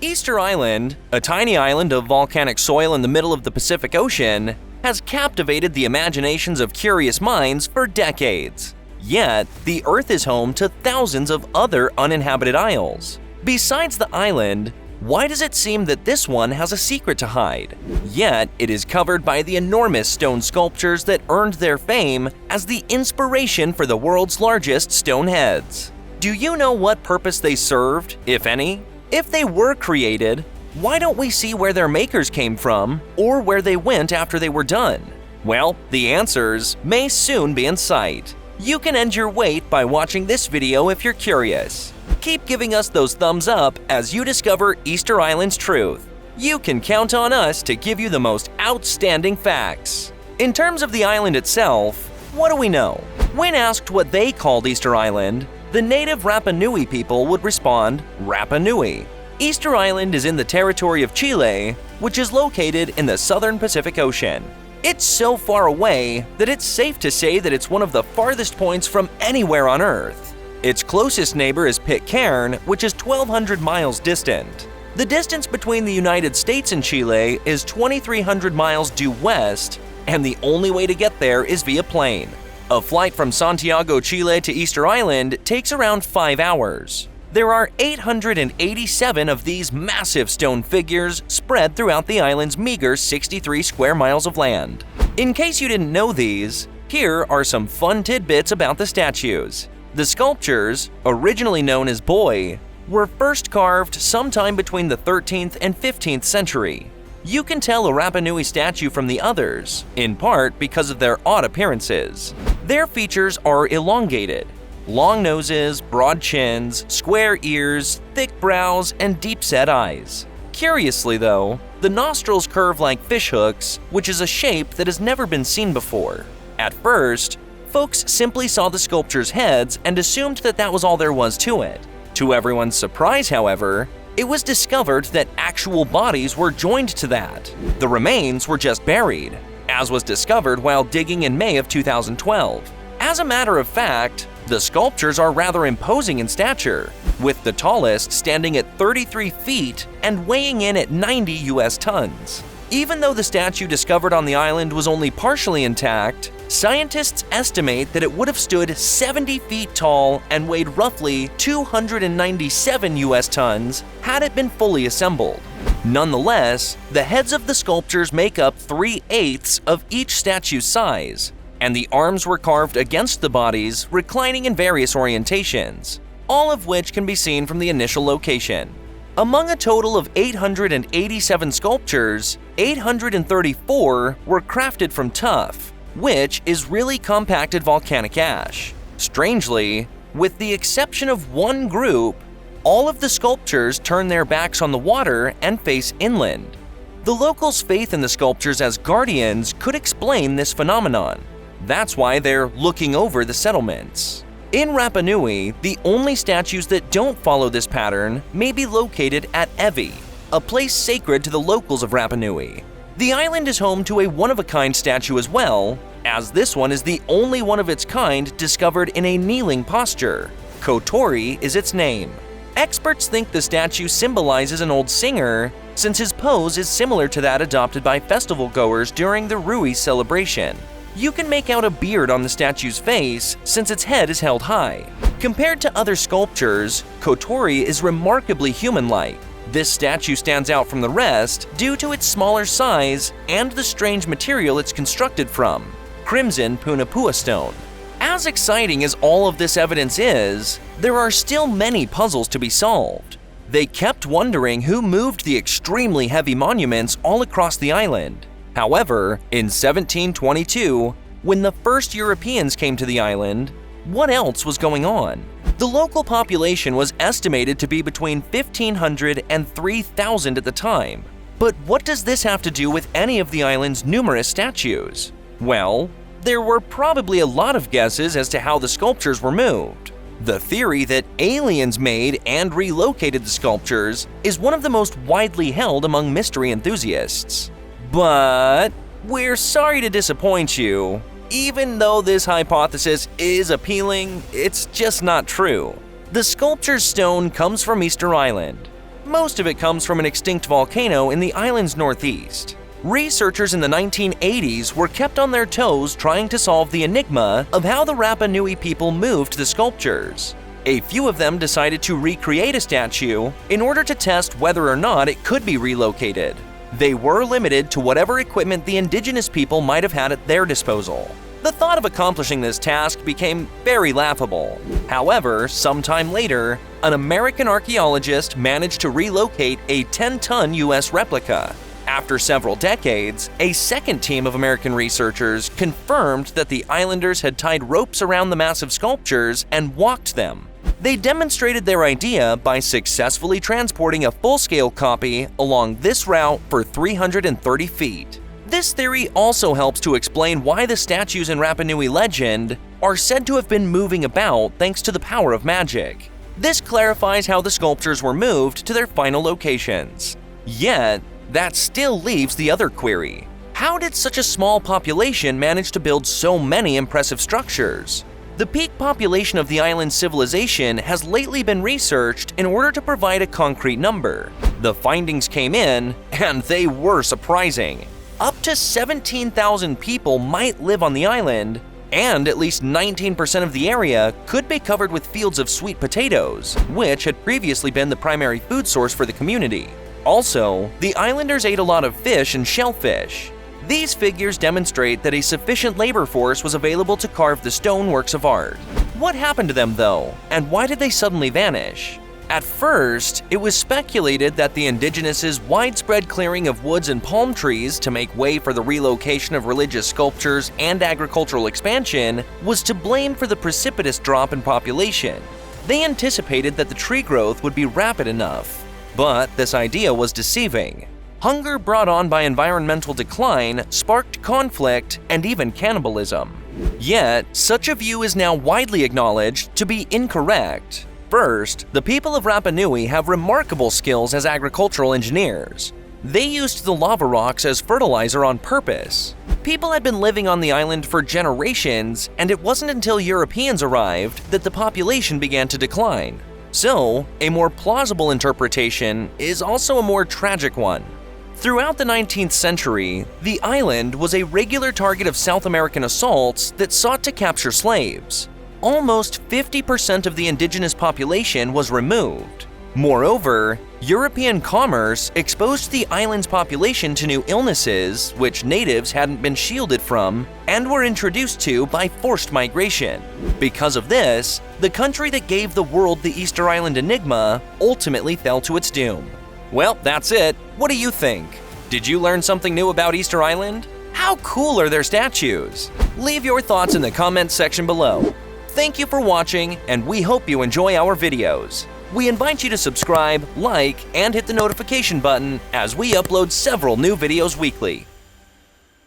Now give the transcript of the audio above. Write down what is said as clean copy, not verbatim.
Easter Island, a tiny island of volcanic soil in the middle of the Pacific Ocean, has captivated the imaginations of curious minds for decades. Yet, the Earth is home to thousands of other uninhabited isles. Besides the island, why does it seem that this one has a secret to hide? Yet, it is covered by the enormous stone sculptures that earned their fame as the inspiration for the world's largest stone heads. Do you know what purpose they served, if any? If they were created, why don't we see where their makers came from or where they went after they were done? Well, the answers may soon be in sight. You can end your wait by watching this video if you're curious. Keep giving us those thumbs up as you discover Easter Island's truth. You can count on us to give you the most outstanding facts. In terms of the island itself, what do we know? When asked what they called Easter Island, the native Rapa Nui people would respond, Rapa Nui. Easter Island is in the territory of Chile, which is located in the southern Pacific Ocean. It's so far away that it's safe to say that it's one of the farthest points from anywhere on Earth. Its closest neighbor is Pitcairn, which is 1,200 miles distant. The distance between the United States and Chile is 2,300 miles due west, and the only way to get there is via plane. A flight from Santiago, Chile to Easter Island takes around 5 hours. There are 887 of these massive stone figures spread throughout the island's meager 63 square miles of land. In case you didn't know these, here are some fun tidbits about the statues. The sculptures, originally known as boi, were first carved sometime between the 13th and 15th century. You can tell a Rapa Nui statue from the others, in part because of their odd appearances. Their features are elongated. Long noses, broad chins, square ears, thick brows, and deep-set eyes. Curiously though, the nostrils curve like fishhooks, which is a shape that has never been seen before. At first, folks simply saw the sculptures' heads and assumed that that was all there was to it. To everyone's surprise, however, it was discovered that actual bodies were joined to that. The remains were just buried, as was discovered while digging in May of 2012. As a matter of fact, the sculptures are rather imposing in stature, with the tallest standing at 33 feet and weighing in at 90 US tons. Even though the statue discovered on the island was only partially intact, scientists estimate that it would have stood 70 feet tall and weighed roughly 297 US tons had it been fully assembled. Nonetheless, the heads of the sculptures make up 3/8 of each statue's size, and the arms were carved against the bodies, reclining in various orientations, all of which can be seen from the initial location. Among a total of 887 sculptures, 834 were crafted from tuff, which is really compacted volcanic ash. Strangely, with the exception of one group, all of the sculptures turn their backs on the water and face inland. The locals' faith in the sculptures as guardians could explain this phenomenon. That's why they're looking over the settlements. In Rapa Nui, the only statues that don't follow this pattern may be located at Evi, a place sacred to the locals of Rapa Nui. The island is home to a one-of-a-kind statue as well, as this one is the only one of its kind discovered in a kneeling posture. Kotori is its name. Experts think the statue symbolizes an old singer, since his pose is similar to that adopted by festival goers during the Rui celebration. You can make out a beard on the statue's face since its head is held high. Compared to other sculptures, Kotori is remarkably human-like. This statue stands out from the rest due to its smaller size and the strange material it's constructed from, crimson punapua stone. As exciting as all of this evidence is, there are still many puzzles to be solved. They kept wondering who moved the extremely heavy monuments all across the island. However, in 1722, when the first Europeans came to the island, what else was going on? The local population was estimated to be between 1,500 and 3,000 at the time. But what does this have to do with any of the island's numerous statues? Well, there were probably a lot of guesses as to how the sculptures were moved. The theory that aliens made and relocated the sculptures is one of the most widely held among mystery enthusiasts. But we're sorry to disappoint you. Even though this hypothesis is appealing, it's just not true. The sculpture's stone comes from Easter Island. Most of it comes from an extinct volcano in the island's northeast. Researchers in the 1980s were kept on their toes trying to solve the enigma of how the Rapa Nui people moved the sculptures. A few of them decided to recreate a statue in order to test whether or not it could be relocated. They were limited to whatever equipment the indigenous people might have had at their disposal. The thought of accomplishing this task became very laughable. However, sometime later, an American archaeologist managed to relocate a 10-ton US replica. After several decades, a second team of American researchers confirmed that the islanders had tied ropes around the massive sculptures and walked them. They demonstrated their idea by successfully transporting a full-scale copy along this route for 330 feet. This theory also helps to explain why the statues in Rapa Nui legend are said to have been moving about thanks to the power of magic. This clarifies how the sculptures were moved to their final locations. Yet, that still leaves the other query. How did such a small population manage to build so many impressive structures? The peak population of the island's civilization has lately been researched in order to provide a concrete number. The findings came in, and they were surprising. Up to 17,000 people might live on the island, and at least 19% of the area could be covered with fields of sweet potatoes, which had previously been the primary food source for the community. Also, the islanders ate a lot of fish and shellfish. These figures demonstrate that a sufficient labor force was available to carve the stone works of art. What happened to them though, and why did they suddenly vanish? At first, it was speculated that the indigenous' widespread clearing of woods and palm trees to make way for the relocation of religious sculptures and agricultural expansion was to blame for the precipitous drop in population. They anticipated that the tree growth would be rapid enough. But this idea was deceiving. Hunger brought on by environmental decline sparked conflict and even cannibalism. Yet, such a view is now widely acknowledged to be incorrect. First, the people of Rapa Nui have remarkable skills as agricultural engineers. They used the lava rocks as fertilizer on purpose. People had been living on the island for generations, and it wasn't until Europeans arrived that the population began to decline. So, a more plausible interpretation is also a more tragic one. Throughout the 19th century, the island was a regular target of South American assaults that sought to capture slaves. Almost 50% of the indigenous population was removed. Moreover, European commerce exposed the island's population to new illnesses which natives hadn't been shielded from and were introduced to by forced migration. Because of this, the country that gave the world the Easter Island enigma ultimately fell to its doom. Well, that's it. What do you think? Did you learn something new about Easter Island? How cool are their statues? Leave your thoughts in the comments section below. Thank you for watching, and we hope you enjoy our videos. We invite you to subscribe, like, and hit the notification button as we upload several new videos weekly.